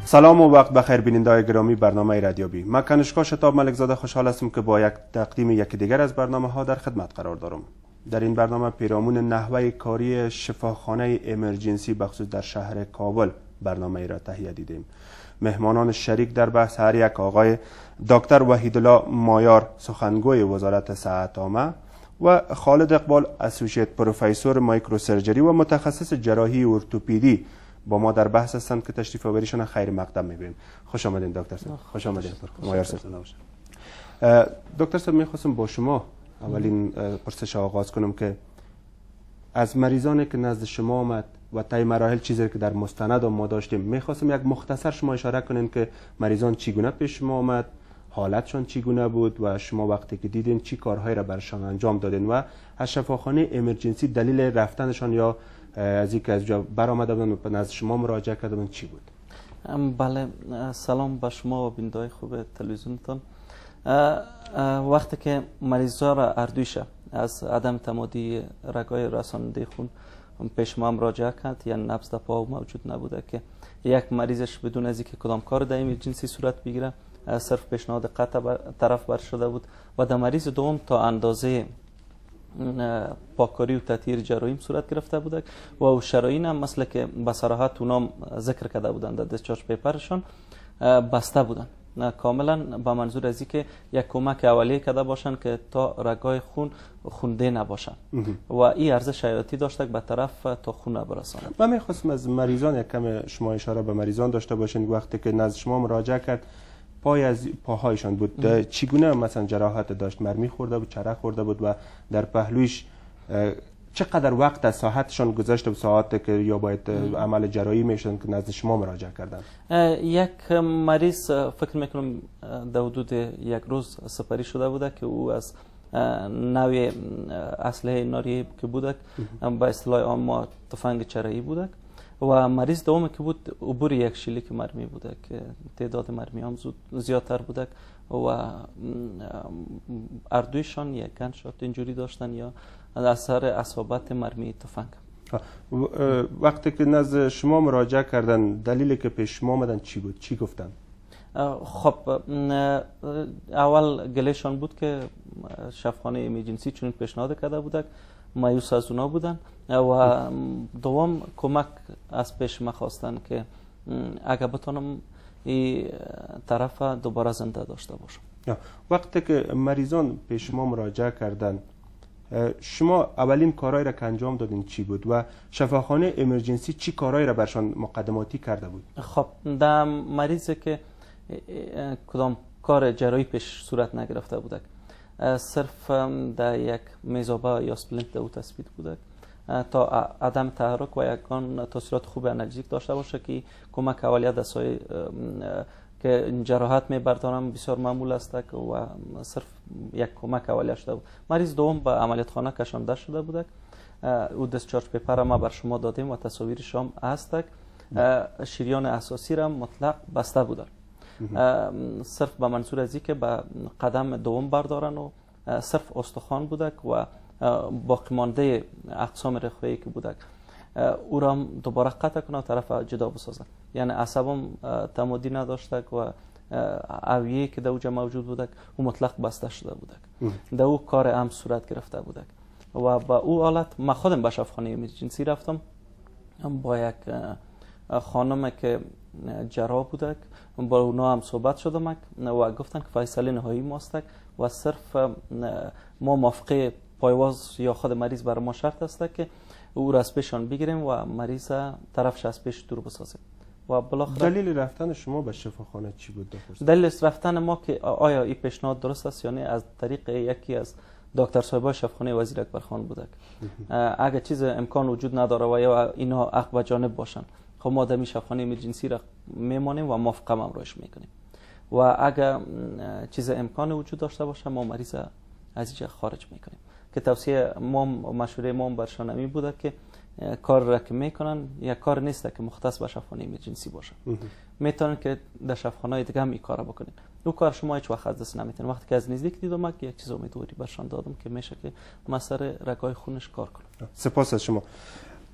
سلام و وقت بخیر بینندگان گرامی برنامه رادیویی. من کنشکا شتاب ملکزاده خوشحال هستم که با تقدیم یکی دیگر از برنامه ها در خدمت قرار دارم. در این برنامه پیرامون نحوه کاری شفاخانه امرجنسی بخصوص در شهر کابل برنامه را تهیه دیدیم. مهمانان شریک در بحث هر یک آقای دکتر وحیدالله مایار سخنگوی وزارت صحت عامه و خالد اقبال اسوسییت پروفسور مایکروسرجری و متخصص جراحی ارتوپدی با ما در بحث هستند که تشریف آوریشان خیر مقدم می‌بینیم. خوش آمدین دکتر صاحب. خوش آمدین مایار صاحب. دکتر صاحب می‌خواستم با شما اولین پرسش آغاز کنم که از مریضانی که نزد شما آمد و طی مراحل چیزی که در مستند ما داشتیم می‌خواستم یک مختصر شما اشاره کنین که مریضان چگونه پیش شما آمد، حالتشان چگونه بود و شما وقتی که دیدین چی کارهایی را برشان انجام دادین و از شفاخانه امرجنسی دلیل رفتنشان یا از اینکه از جا برآمده بودن و نزد شما مراجعه کرده بودن چی بود؟ بله، سلام به شما و بینندگان خوب تلویزیونتان. وقتی که مریضا را اردویش از عدم تمادی رگای رساننده خون پیش ما مراجعه کرد، یعنی نبض در پا موجود نبوده که یک مریضش بدون از اینکه کدام کار در امرجنسی صورت بگیره صرف پیشنهاد قطع طرف بر شده بود و در مریض دوم تا اندازه پاکاری و تطهیر جراحی صورت گرفته بوده و شرایین هم مثل که به صراحت اونام ذکر کرده بودن در دیسچارج پیپرشان بسته بودن کاملا به منظور از اینکه یک کمک اولیه کرده باشن که تا رگای خون خونده نباشن و این ارزش حیاتی داشته به طرف تا خون برساند. من میخواستم از مریضان یک کم شما اشاره به مریضان داشته باشین وقتی که نزد شما مراجعه کرد پای از پاهایشان بود چگونه مثلا جراحت داشت، مرمی خورده بود، چرخ خورده بود و در پهلویش چقدر وقت از ساعتشان گذشته بود، ساعتی که یا باید عمل جراحی میشدن که نزد شما مراجعه کردن؟ یک مریض فکر میکنم در حدود یک روز سپری شده بوده که او از نوع اسلحه ناری که بوده به اصطلاح عام ما تفنگ چرایی بوده و مریض دوم که بود عبور یک شلیک مرمی بوده که تعداد مرمی هم زیادتر بوده و اردویشان یک گنشات اینجوری داشتن یا اثر اصابت مرمی تفنگ. وقتی که نزد شما مراجعه کردن دلیلی که پیش شما آمدن چی بود؟ چی گفتن؟ خب اول گلهشان بود که شفاخانه امرجنسی چون پیشنهاد کرده بوده، مایوس از اونا بودن و دوم کمک از پیش ما خواستن که اگر بتونم این طرف دوباره زنده داشته باشم. وقتی که مریضان پیش شما مراجعه کردن شما اولین کارهایی را که انجام دادین چی بود و شفاخانه امرجنسی چی کارهایی را برشان مقدماتی کرده بود؟ خب در مریضی که کدام کار جراحی پیش صورت نگرفته بوده صرف در یک میزابه یا سپلنت او تثبیت بوده تا عدم تحرک و یکان تاثیرات خوب انرژیک داشته باشه که کمک اولیه در سایه که جراحت میبردارم بسیار معمول است و صرف یک کمک اولیه شده بود. مریض دوم به عملیات خانه کشانده شده بوده، او دیسچارج پیپر ما بر شما دادیم و تصاویرش هم هست. شریان اساسی را مطلق بسته بوده، صرف به منظور از اینکه به قدم دوم بردارن و صرف استخوان بوده و باقی مانده اقسام رخوه‌ای که بوده او را دوباره قطع کنه و طرف جدا بسازن، یعنی عصبم تمادی نداشته و اویه که در اوجه موجود بوده او مطلق بسته شده بوده، در او کار هم صورت گرفته بوده و با او حالت ما خودم به شفاخانه امرجنسی رفتم با یک خانم که جراح بوده با اونا هم صحبت شدم و گفتن که فیصله نهایی ماست و صرف ما موافقه پایواز یا خود مریض برای ما شرط است که او را از پیشان بگیریم و مریض طرفش از پیش دور بسازیم و بالاخره. دلیل رفتن شما به شفاخانه چی بود؟ دلیل رفتن ما که آیا این پیشنهاد درست است یا نه از طریق یکی از دکتر صاحبای شفاخانه وزیر اکبر خان بوده. اگر چیز امکان وجود نداره و یا اینا حق به جانب باشن خب ما در شفاخانه امرجنسی را میمانیم و موافقه امرایش میکنیم و اگر چیز امکان وجود داشته باشه ما مریض از اینجا خارج میکنیم که توصیه ما مشوره ما برشان همین بوده که کار را که میکنن یک کار نیست که مختص به شفاخانه امرجنسی باشه، میتونن که در شفاخانه‌های دیگه هم این کارا بکنین. او کار شما هیچ وقت از دست نمیتونن. وقتی که از نزدیک دیدم یک چیز امیدواری برشان دادم که میشه که مسئله رگای خونش کار کنه. سپاس از شما.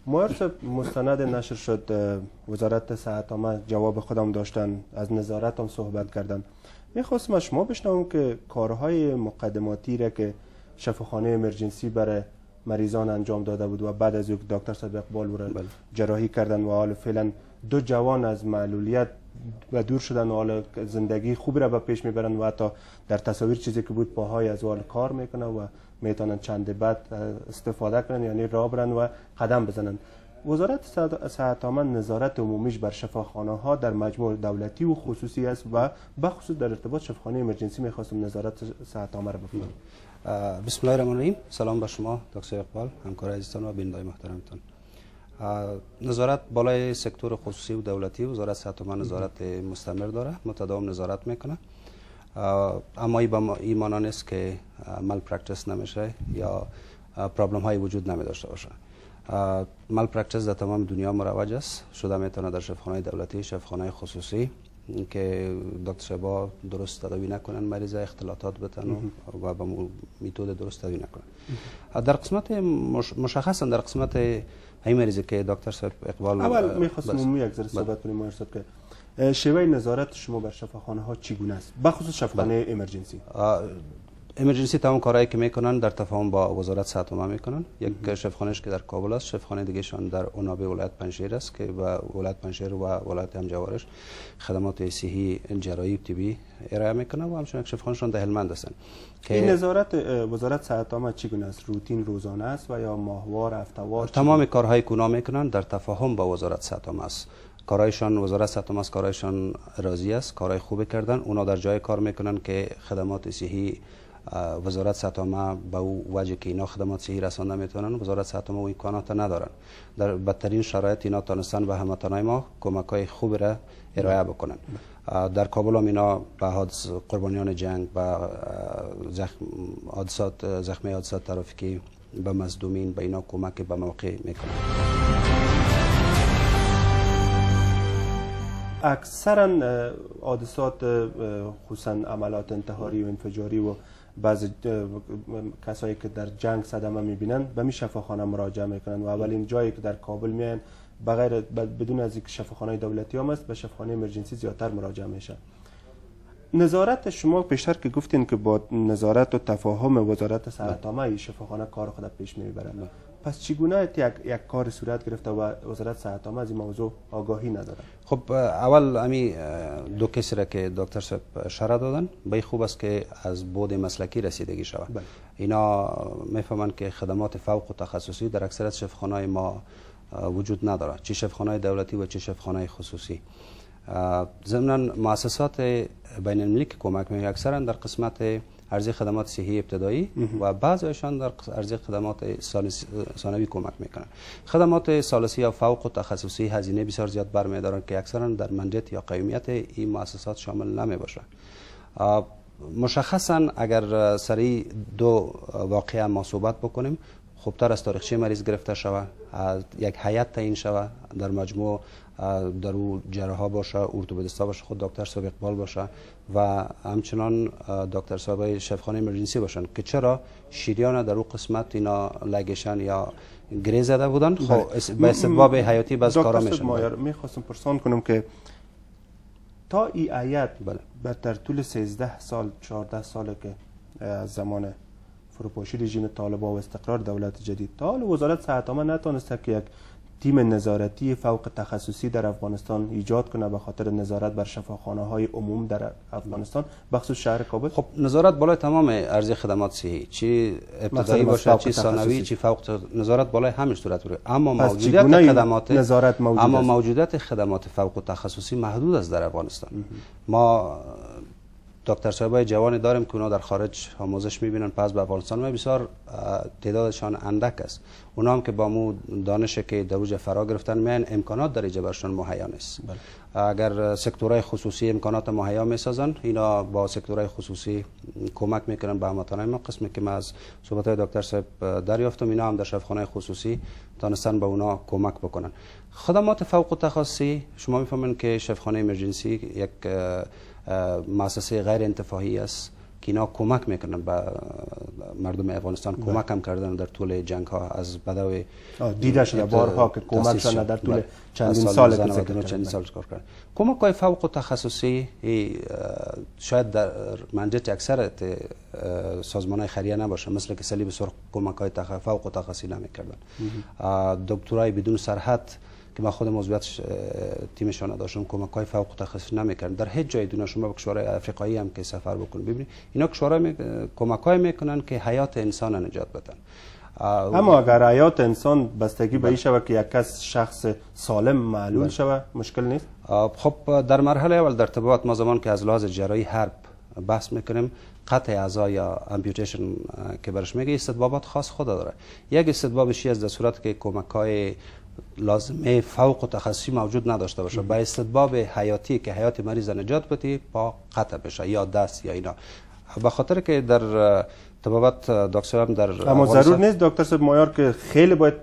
مایرس مستند نشر شد، وزارت صحت عامه جواب خودم داشتن، از نظارت هم صحبت کردن. میخواستم از شما بشنوم که کارهای مقدماتی را که شفاخانه امرجنسی برای مریضان انجام داده بود و بعد از یک دکتر صاحب اقبال را جراحی کردن و حال فعلا 2 جوان از معلولیت و دور شدن و حال زندگی خوبی را به پیش میبرن و حتی در تصاویر چیزی که بود پاهای از حال کار میکنن و میتونن چند بعد استفاده کنن، یعنی راه برن و قدم بزنن. وزارت صحت عامه نظارت عمومیش بر شفاخانه ها در مجموع دولتی و خصوصی است و بخصوص در ارتباط شفاخانه امرجنسی میخواستم نظارت صحت عامه را بفرمایید. بسم الله الرحمن الرحیم. سلام بر شما دکتر اقبال، همکار عزیزتان و بینندگان محترمتان. نظارت بالای سکتور خصوصی و دولتی وزارت صحت عامه نظارت مستمر داره، متداوم نظارت میکنه. اما این معنی نیست که مال پرکتیس نمیشه یا پرابلم های وجود نمی داشته باشه. مال پرکتیس در تمام دنیا مروج است، شده میتونه در شفاخانه دولتی، شفاخانه خصوصی که دکتر شبا درست تداوی نکنن مریض، اختلاطات بتن و با میتود درست تداوی نکنن. در قسمت مشخصا در قسمت این مریضی که دکتر صاحب اقبال اول میخواستم یک ذره صحبت کنیم مایرس که شیوه نظارت شما بر شفاخانه ها چگونه است، بخصوص شفاخانه امرجنسی؟ امرجنسی تمام کارهایی که میکنن در تفاهم با وزارت صحت عامه میکنن. یک شفاخانه‌اش که در کابل است، شفاخانه دیگه شان در اونابه ولایت پنجشیر است که و ولایت پنجشیر و ولایت همجوارش خدمات صحی، جراحی و طبی ارائه میکنن و همچنین شفاخانه‌شان در هلمند هستند. این نظارت وزارت صحت عامه چگونه است؟ روتین روزانه است و یا ماهوار، هفته‌وار؟ تمام کارهایی که اونا میکنن در تفاهم با وزارت صحت عامه است. کارایشان وزارت صحت عامه است، کارایشان راضی است، کارهای خوبی کردن. اونا در جای کار میکنن که خدمات صحی وزارت صحت عامه به او وجه که اینا خدمات صحی رسانده میتونن، وزارت صحت عامه و امکانات ندارن. در بدترین شرایط اینا تونستن به هموطنان ما کمک‌های خوبی را ارائه بکنن. در کابل هم اینا به حادث قربانیان جنگ و زخمی حادثات ترافیکی به مظلومین به اینا کمک به موقع میکنن. اکثرا حادثات خصوصا عملات انتحاری و انفجاری و بعضی کسایی که در جنگ صدمه میبینن به می شفاخانه مراجعه میکنن و اولین جایی که در کابل میان بغیر بدون از اینکه شفاخانه دولتی هم است به شفاخانه امرجنسی زیادتر مراجعه میشن. نظارت شما پیشتر که گفتین که با نظارت و تفاهم وزارت صحت عامه شفاخانه کار خود پیش میبرند، پس چگونه یک کار صورت گرفته و وزارت صحت عامه از این موضوع آگاهی نداره؟ خب اول امی دو کسی را که دکتر صاحب شرح دادن به خوب است که از بود مسلکی رسیدگی شود. اینا میفهمن که خدمات فوق و تخصصی در اکثریت شفاخانه‌های ما وجود نداره، چه شفاخانه دولتی و چه شفاخانه خصوصی. ضمناً مؤسسات بین المللی که کمک می‌کنند اکثرا در قسمت عرضه خدمات صحی ابتدایی و بعضیشان در عرضه خدمات ثانوی کمک میکنن. خدمات ثالثی یا فوق و تخصصی هزینه بسیار زیاد برمی‌دارند که اکثرا در مندیت یا قیمیت این مؤسسات شامل نمیباشه. مشخصا اگر سری دو واقعه ما صحبت بکنیم، خوبتر از تاریخچه مریض گرفته شود، یک هیئت تعیین شود، در مجموع در او جراحا باشه، ارتوپدیستا باشه، خود دکتر صاحب اقبال باشه و همچنان دکتر صاحب شفاخانه امرجنسی باشن که چرا شیریان در او قسمت اینا لگشن یا گری زده بودن، خب به اسباب حیاتی باز کارا میشن. دکتر صاحب میخواستم پرسان کنم که تا این هیئت در طول 13 سال 14 ساله که از زمان فروپاشی رژیم طالبان و استقرار دولت جدید تا حال وزارت صحت عامه نتونسته که یک تیم نظارتی فوق تخصصی در افغانستان ایجاد کنه به خاطر نظارت بر شفاخانه های عموم در افغانستان بخصوص شهر کابل؟ خب نظارت بالای تمام عرضه خدمات صحی، چه ابتدایی باشه چه ثانوی چه فوق، نظارت بالای همین صورت بره. اما موجودیت خدمات فوق تخصصی محدود است در افغانستان. ما دکتر صاحبای جوانی داریم که اونا در خارج آموزش میبینن، پس به افغانستان ما بسیار تعدادشان اندک است. اونا هم که با مو دانش که در اوج فرا گرفتن میان امکانات در ایجا برشان مهیا نیست. اگر سکتورهای خصوصی امکانات مهیا میسازن، اینا با سکتورهای خصوصی کمک میکنن به هموطنان ما. قسمی که من از صحبت‌های دکتر صاحب دریافتم، اینا هم در شفاخانه خصوصی تونستن به اونا کمک بکنن. خدمات فوق تخصصی شما میفهمین که شفاخانه امرجنسی یک مؤسسه غیر انتفاعی است که اینا کمک میکنن به مردم افغانستان، کمک هم کردن در طول جنگ ها از بدو دیده شده بارها که کمک شدن در طول چندین سال کار کردن. کمک های فوق تخصصی شاید در منجت اکثر سازمان های خیریه نباشه، مثل که صلیب سرخ کمک های فوق تخصصی نمیکردن. دکترای بدون سرحد که ما خودم عضویت تیمشان داشتم، کمک های فوق تخصصی نمیکردن. در هیچ جای دنیا شما به کشورهای افریقایی هم که سفر بکنید ببینید اینا کشورها کمک های میکنن که حیات انسان نجات بدن. اما اگر حیات انسان بستگی به این شود که یک کس شخص سالم معلول شود، مشکل نیست؟ خب در مرحله اول در طبابت ما زمان که از لحاظ جراحی حرب بحث میکنیم، قطع اعضا یا امپیوتیشن که برش میگه استطبابات خاص خود داره. یک استطبابشی از در صورت که کمک‌های لازمه فوق تخصصی موجود نداشته باشه، با استطباب حیاتی که حیات مریض نجات بده پا قطع بشه یا دست یا اینا. به خاطر که در طبابت دکتر هم در اما ضرور نیست دکتر صاحب معیار که خیلی باید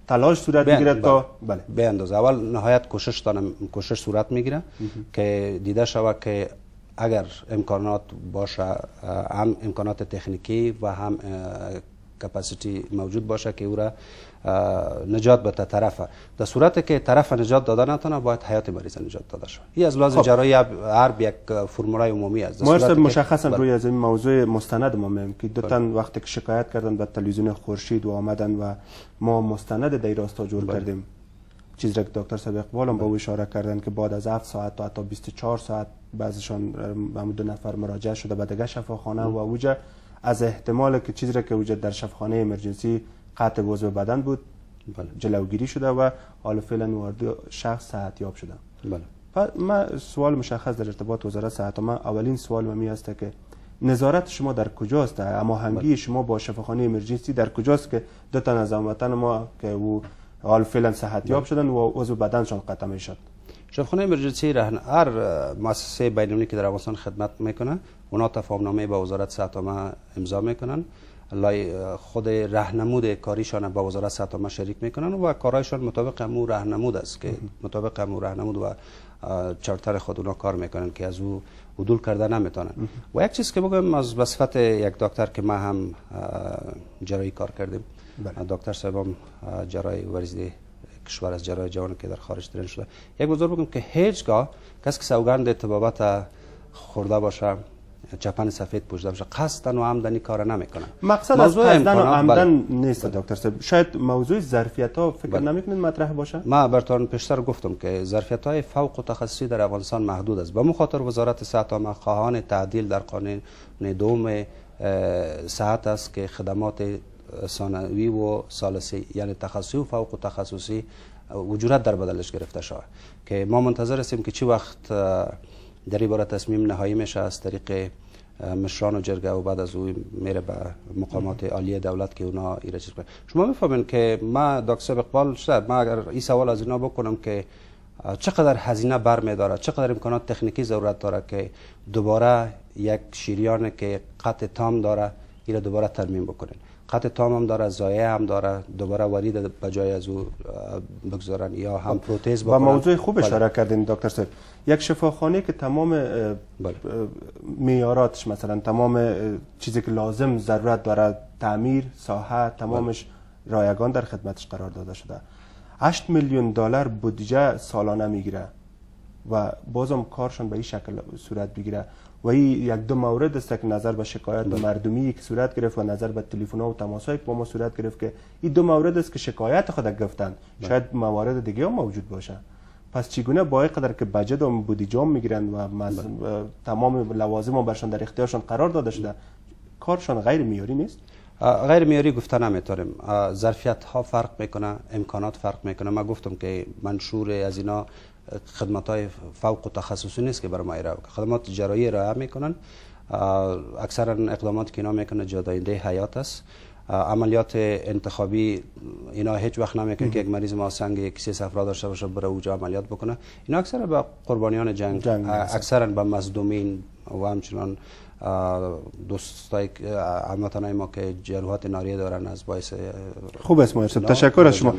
تلاش صورت بگیره تا به اندازه اول نهایت کوشش صورت میگیره که دیده شود که اگر امکانات باشه، هم امکانات تکنیکی و هم کپاسیتی موجود باشه که او را نجات بده طرفه. در صورتی که طرف نجات داده نتونه باید حیات مریض نجات داده شود. این از لحاظ جراحی حرب یک فرمولای عمومی است. مشخصا روی از این موضوع مستند ما میگیم که دو تن وقتی که شکایت کردن به تلویزیون خورشید و آمدن و ما مستند در راستا جور کردیم، چیزی که دکتر صاحب اقبال هم به اشاره کردن که بعد از 7 ساعت تا حتی 24 ساعت بعضیشان دو نفر مراجعه شده به دیگه شفاخانه و اوجا از احتمال که چیزی که وجود در شفاخانه امرجنسی قطع عضو بدن بود جلوگیری شده و حالا فعلا وارد شخص صحتیاب شده. بله. من سوال مشخص در ارتباط وزارت صحت، من اولین سوال می است که نظارت شما در کجاست؟ اما همگی شما با شفاخانه امرجنسی در کجاست که دو تا از هموطن ما که او حالا فعلا صحتیاب شدن و عضو بدنشان قطع میشد؟ شفاخانه امرجنسی هر مؤسسه بین‌المللی که در افغانستان خدمت میکنه اونا تفاهمنامه با وزارت صحت عامه امضا میکنن، خود راهنمود کاریشان با وزارت صحت عامه شریک میکنن و کارایشان مطابق امور راهنمود است که مطابق امور راهنمود و چارتر خود اونا کار میکنن که از او عدول کرده نمیتونن. و یک چیز که بگم از بصفت یک دکتر که ما هم جراحی کار کردیم، دکتر صاحبم جراحی ورزیده کشور از جراحی جوان که در خارج ترین شده، یک بزرگ بگم که هیچگاه کسی که سوگند طبابت خورده باشه، چپن سفید پوشیده باشه، قصدن و عمدنی کار نمیکنه. مقصد از قصدن و عمدن نیست دکتر صاحب. شاید موضوع ظرفیت ها فکر نمیکنید مطرح باشه؟ ما براتون پیشتر گفتم که ظرفیت های فوق تخصصی در افغانستان محدود است. به مخاطر وزارت صحت عامه خواهان تعدیل در قانون دوم صحت است که خدمات ثانوی و ثالثی یعنی تخصصی و فوق تخصصی وجود در بدلش گرفته شود که ما منتظر هستیم که چی وقت در این باره تصمیم نهایی میشه از طریق مشران و جرگه و بعد از او میره به مقامات عالی دولت که اونا ایره چیز کنن. شما میفهمین که ما دکتر اقبال شد ما اگر این سوال از اینا بکنم که چقدر هزینه برمیداره، چقدر امکانات تکنیکی ضرورت داره که دوباره یک شریان که قطع تام داره ایره دوباره ترمیم بکنین، قطع تام هم داره، زایه هم داره، دوباره ورید به جای از او بگذارن یا هم پروتز بکنن. و موضوع خوب اشاره کردین دکتر صاحب. یک شفاخانه که تمام معیاراتش مثلا تمام چیزی که لازم ضرورت داره، تعمیر، ساحه، تمامش رایگان در خدمتش قرار داده شده، 8 میلیون دلار بودجه سالانه میگیره و بازم کارشون به این شکل صورت بگیره و این یک دو مورد است که نظر به شکایت مردمی که صورت گرفت و نظر به تلفن ها و تماس‌های که با ما صورت گرفت که این دو مورد است که شکایت خود گفتن. شاید موارد دیگه هم موجود باشه. پس چگونه با اینقدر که بجت و بودجه میگیرن و تمام لوازم برشان در اختیارشان قرار داده شده، کارشان غیر معیاری نیست؟ غیر معیاری گفته نمیتونیم. ظرفیت ها فرق میکنه، امکانات فرق میکنه. من گفتم که منشور از اینا خدمات های فوق تخصصی نیست که برای ما ارائه کنه. خدمات جراحی ارائه میکنن، اکثرا اقدامات که اینا میکنه جداینده حیات است. عملیات انتخابی اینا هیچ وقت نمیکنه که یک مریض ما سنگ یک کیسه صفرا داشته باشه بره اونجا عملیات بکنه. اینا اکثرا به قربانیان جنگ اکثرا به مظلومین و همچنان دوستای هموطنای ما که جروحات ناریه دارن از باعث خوب است. ما تشکر از شما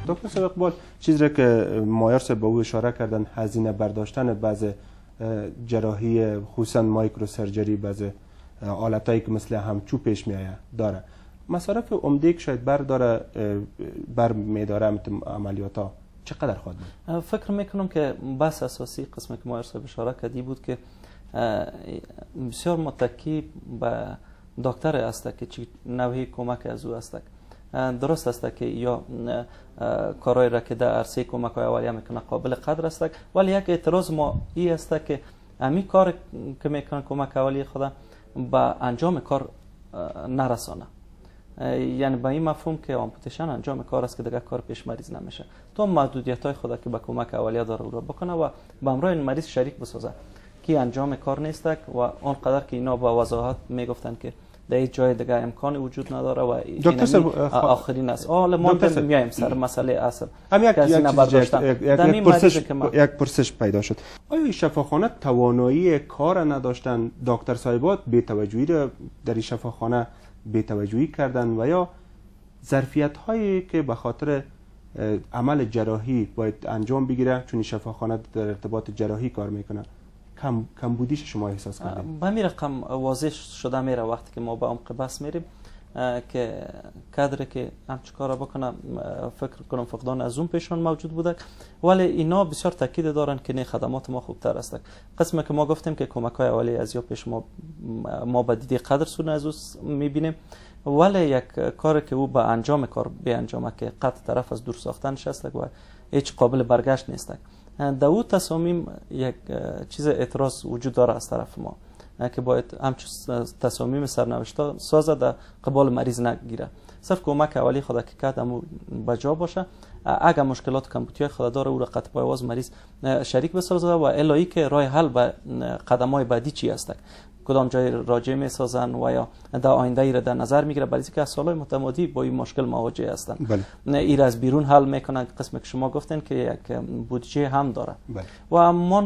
دکتر صاحب اقبال. چیزی که مایار صاحب به او اشاره کردن، هزینه برداشتن بعض جراحی خصوصا مایکرو سرجری بعض آلتایی که مثل همچو پیش میآید داره. مصارف عمده که شاید بر میداره عملیات ها چقدر خواهد بود؟ فکر میکنم که بس اساسی قسمی که ما ارسال اشاره کردی بود که بسیار متکی به دکتر است که چی نوعی کمک از او است. درست است که یا کارهای را که در عرصه کمک های اولیه میکنه قابل قدر است، ولی یک اعتراض ما ای است که امی کار که میکنه کمک اولیه خدا به انجام کار نرسانه. یعنی به این مفهوم که آمپوتیشن انجام کار است که دیگه کار پیش مریض نمیشه، تو محدودیت های خدا که به کمک اولیه داره او را بکنه و به همراه این مریض شریک بسازه که انجام کار نیست و آنقدر که اینا با وضاحت میگفتن که در هیچ جای دیگه امکان وجود نداره و این آخرین است. حالا ما میایم سر مسئله اصل. یک پرسش پیدا شد. آیا شفاخانه توانایی کار نداشتن؟ دکتر صاحبات بی‌توجهی را در شفاخانه بی‌توجهی کردن و یا ظرفیت هایی که به خاطر عمل جراحی باید انجام بگیره چون شفاخانه در ارتباط جراحی کار میکنه کم بودیش شما احساس کردین؟ به می رقم واضح شده میره وقتی که ما به عمق بحث میریم که کادر که همچه کار بکنه فکر کنم فقدان از اون پیشان موجود بوده، ولی اینا بسیار تاکید دارن که نه خدمات ما خوبتر است. قسمی که ما گفتیم که کمک های اولیه از یا پیش ما به دیدی قدر سون از او میبینیم، ولی یک کار که او به انجام کار به انجامه که قطع طرف از دور ساختن نشسته و هیچ قابل برگشت نیست. در او تصامیم یک چیز اعتراض وجود داره از طرف ما که باید همچون تصامیم سرنوشته سازه در قبال مریض نگیره. صرف کمک اولی خدا که کرد همون بجا باشه. اگر مشکلات کمبودی خدا داره او را قطع پایواز مریض شریک بسازه و الهی که راه حل به قدم های بعدی چی است، کدام جای راجع می سازن و یا در آینده ای را در نظر میگیره، برای اینکه از سالهای متمادی با این مشکل مواجه هستن. این از بیرون حل میکنن قسمی که شما گفتین که یک بودجه هم داره. و من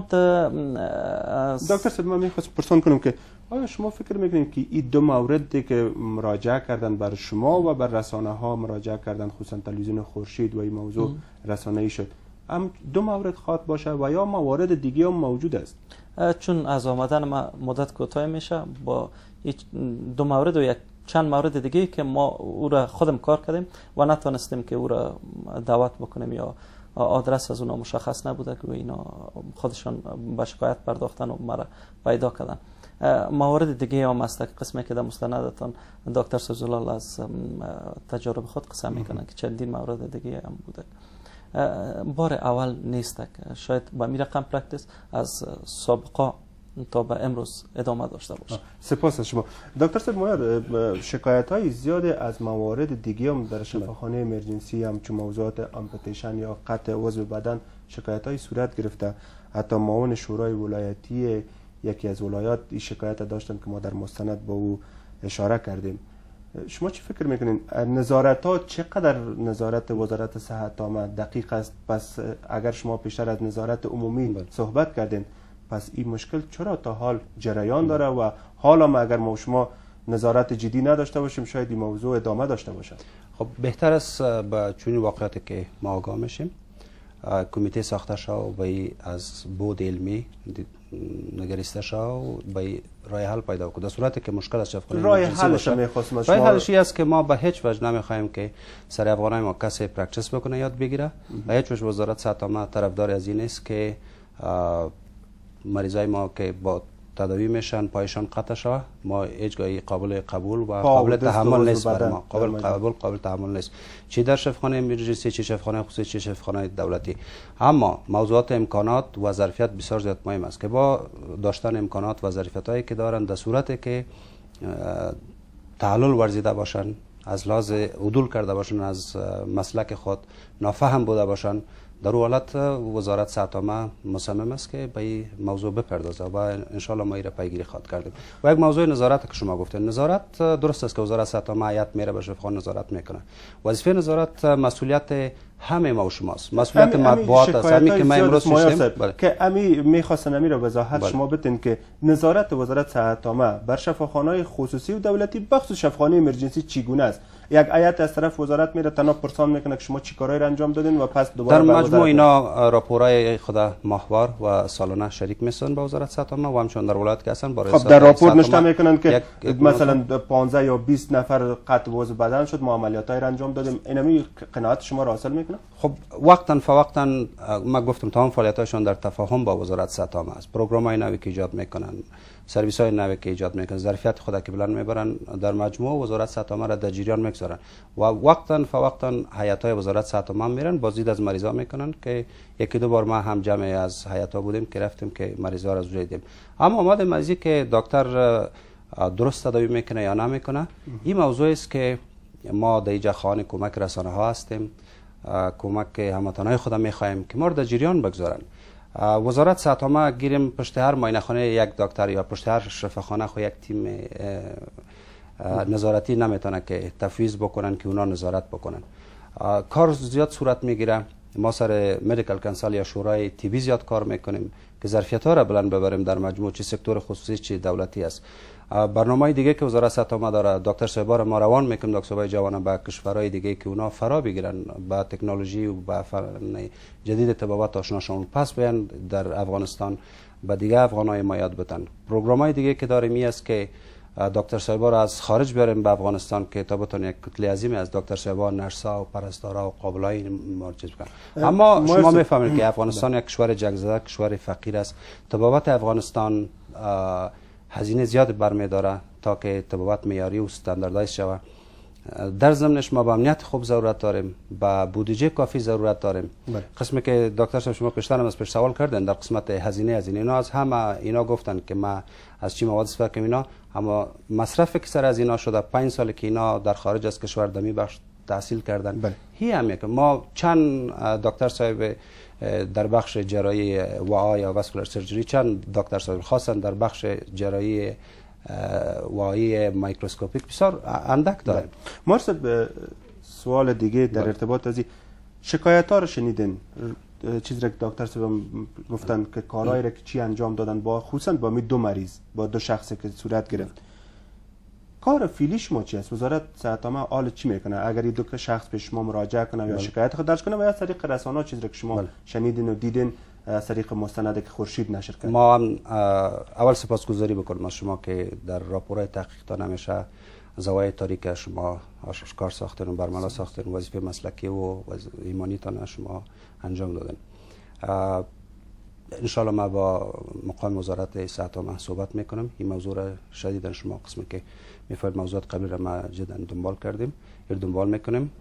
دکتر صاحب من میخواستم پرسان کنم که آیا شما فکر میکنید که این دو موردی که مراجعه کردن بر شما و بر رسانه ها مراجعه کردن خصوصا تلویزیون خورشید و این موضوع رسانه‌ای شد، هم دو مورد خواهد باشه و یا موارد دیگه هم موجود است؟ چون از آمدن ما مدت کوتاه میشه، با دو مورد و یک چند مورد دیگه که ما او را خودم کار کردیم و نتونستیم که او را دعوت بکنیم یا آدرس از اونا مشخص نبوده که اینا خودشان به شکایت پرداختن و مرا پیدا کردن. موارد دیگه هم است که قسمی که در مستندتان دکتر سوزلال از تجارب خود قسم میکنن که چندین مورد دیگه هم بوده. بار اول نیست، شاید با می رقم پرکتیس از سابقه تا به امروز ادامه داشته باشه. سپاس از شما دکتر صاحب. ما شکایت های زیاد از موارد دیگه هم در شفاخانه امرجنسی هم چون موضوعات آمپوتیشن یا قطع عضو بدن شکایت های صورت گرفته. حتی معاون شورای ولایتی یکی از ولایات این شکایت داشتن که ما در مستند با او اشاره کردیم. شما چی فکر میکنین؟ نظارت ها چقدر نظارت وزارت صحت آمد دقیق است؟ پس اگر شما پیشتر از نظارت عمومی صحبت کردین، پس این مشکل چرا تا حال جریان داره و حالا ما اگر ما شما نظارت جدی نداشته باشیم شاید این موضوع ادامه داشته باشه؟ خب بهتر است با چون واقعیتی که ما آگاه میشیم کمیته ساخته شو و از بود علمی نگریسته شو و راه حل پیدا کنه. در صورتی که مشکل از شفاخانه راه حلش می‌خواستم راه حلش است که ما به هیچ وجه نمی‌خوایم که سر افغانای ما کسی پرکتیس بکنه یاد بگیره و هیچ وجه وزارت صحت ما طرفدار از این است که مریضای ما که با تداوی میشن پایشان قطع شوه. ما هیچگاهی قابل قبول و قابل تحمل نیست برای ما. قابل تحمل نیست، چی در شفاخانه امرجنسی، چی شفاخانه خصوصی، چی شفاخانه دولتی. اما موضوعات امکانات و ظرفیت بسیار زیاد مهم است که با داشتن امکانات و ظرفیتایی که دارن در صورتی که تعلل ورزیده باشن، از لحاظ عدول کرده باشن از مسلک خود، نافهم بوده باشن، در حالت وزارت صحت عامه مصمم است که به این موضوع بپردازه و ان شاء الله ما این را پیگیری خواهد کردیم. و یک موضوع نظارت که شما گفتین، نظارت درست است که وزارت صحت عامه هیئت میره به شفاخانه نظارت میکنه. وظیفه نظارت مسئولیت همه ما و شماست، مسئولیت مطبوعات است. همین که ما امروز شدیم که امی میخواستن امی را وضاحت شما بتین که نظارت وزارت صحت عامه بر شفاخانه‌های خصوصی و دولتی بخصوص شفاخانه امرجنسی چگونه است؟ یک هیئت از طرف وزارت میره تنها پرسان میکنه که شما چی کارایی را انجام دادین و پس دوباره در مجموع اینا راپورای خود ماهوار و سالانه شریک میشن با وزارت صحت عامه و همچنان در ولایت که هستن خب در راپور نشته میکنن که مثلا 15 یا 20 نفر قطع وضع بدن شد ما عملیاتای را انجام دادیم. اینمی قناعت شما را حاصل میکنه؟ خب وقتا فوقتا ما گفتم تمام فعالیتاشون در تفاهم با وزارت صحت عامه است. پروگرامای نوی که ایجاد میکنن، سرویس های نوی که ایجاد میکنن، ظرفیت خود که بلند میبرن، در مجموع وزارت صحت عامه را در جریان میگذارن و وقتا فوقتا هیئت های وزارت صحت عامه میرن بازدید از مریضا میکنن که یکی دو بار ما هم جمع از هیئت ها بودیم که رفتیم که مریضا را دیدیم. اما آماده مزی که دکتر درست تداوی میکنه یا نمیکنه، این موضوع است که ما در اینجا خواهان کمک رسانه ها هستیم، کمک هموطنان خود میخواهیم که ما را در جریان بگذارن. وزارت صحت عامه گیریم پشت هر معاینه خانه یک دکتر یا پشت هر شفاخانه خو یک تیم نظارتی نمیتونه که تفویض بکنن که اونا نظارت بکنن. کار زیاد صورت میگیره. ما سر مدیکال کانسل یا شورای طبی زیاد کار میکنیم که ظرفیت ها را بلند ببریم در مجموع، چه سکتور خصوصی چه دولتی است. برنامه دیگه که وزارت صحت عامه داره، دکتر صاحبا را ما روان میکنیم، دکتر صاحبای جوان به کشورهای دیگه که اونا فرا بگیرن با تکنولوژی و با فن جدید طبابت آشناشون، پس بیان در افغانستان به دیگه افغانای ما یاد بدن. پروگرامای دیگه که داریم این است که دکتر صاحبا را از خارج بیاریم به افغانستان که تا بتون یک کتله عظیمی از دکتر صاحبا، نرسا و پرستارا و قابلای مارچز بکنن. اما شما میفهمید که افغانستان یک کشور جنگ زده، کشور فقیر است. طبابت افغانستان هزینه زیاد برمیداره تا که طبابت معیاری و استانداردایز شود. در ضمنش ما به امنیت خوب ضرورت داریم، به بودجه کافی ضرورت داریم. قسمی که دکتر صاحب شما پیشتر هم از پیش سوال کردن در قسمت هزینه اینا، از همه اینا گفتن که ما از چی مواد استفاده کنیم اینا، اما مصرف که سر از اینا شده 5 سال که اینا در خارج از کشور دمی بخش تحصیل کردن. هی هم که ما چند دکتر صاحب در بخش جراحی وعا یا واسکولار سرجری، چند دکتر صاحب خاصن در بخش جراحی وعایی مایکروسکوپیک بسیار اندک داریم. مرسب سوال دیگه در ارتباط از شکایت ها رو شنیدین؟ چیزی که دکتر صاحب گفتن که کارهایی را که چی انجام دادن با خصوصا با می 2 مریض با 2 شخصی که صورت گرفت، کار فعلی شما چی است؟ وزارت صحت عامه حال چی میکنه اگر این 2 شخص به شما مراجعه کنه یا شکایت خود درج کنه و یا از طریق رسانه چیزی که شما شنیدین و دیدین از طریق مستندی که خورشید نشر کرد؟ ما هم اول سپاسگزاری بکنم از شما که در راپورهای تحقیقات همیشه زوایای تاریک شما آشکار ساختن و برملا ساختن، وظیفه مسلکی و ایمانیتان شما انجام دادن. انشالله ما با مقام وزارت صحت عامه صحبت میکنم. این موضوع را شدیداً شما قسمی که میفرد موضوعات قبلی را ما جدا دنبال کردیم، دنبال میکنیم.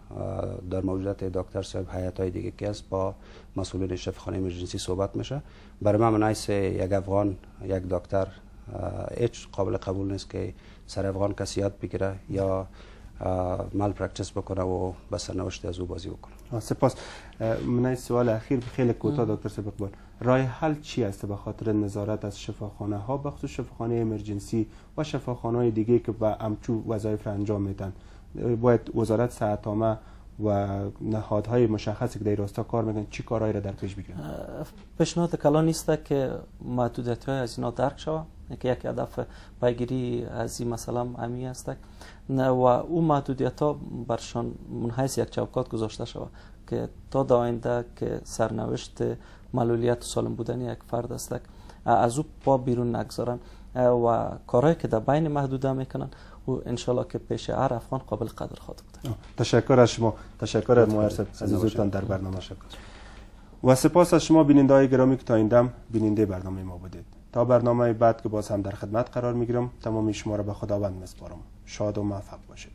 در موجودیت دکتر صاحب هیئت‌های دیگه که است با مسئولین شفاخانه ایمرجنسی صحبت میشه. برای من نایس یک افغان یک دکتر هیچ قابل قبول نیست که سر افغان کسی یاد بگیره یا مال پرکتیس بکنه و به سرنوشت از او بازی بکنه. سپاس. من سوال اخیر خیلی کوتاه دکتر صاحب اقبال، راه حل چی است به خاطر نظارت از شفاخانه ها به خصوص شفاخانه ایمرجنسی و شفاخانه های دیگه که با همچو وظایف را انجام میدن؟ باید وزارت صحت عامه و نهادهای مشخصی که در راستا کار میکنن چی کارهایی را در پیش بگیرن؟ پیشنهاد کلا نیست که محدودیت‌های از اینا درک شود، که یک هدف پیگیری از این مسئله همی است و اون محدودیت‌ها برشان منحیث یک چوکات گذاشته شود که تا در آینده که سرنوشت معلولیت سالم بودن یک فرد است از او پا بیرون نگذارن و کارهایی که در بین محدوده میکنن و انشالله که پیش هر افغان قابل قدر خواهد بود. تشکر از شما، تشکر از محرص عزیزتان در برنامه. و سپاس از شما بیننده‌های گرامی که تا این دم بیننده برنامه ما بودید. تا برنامه بعد که باز هم در خدمت قرار میگیرم، تمامی شما را به خداوند میسپارم. شاد و موفق باشید.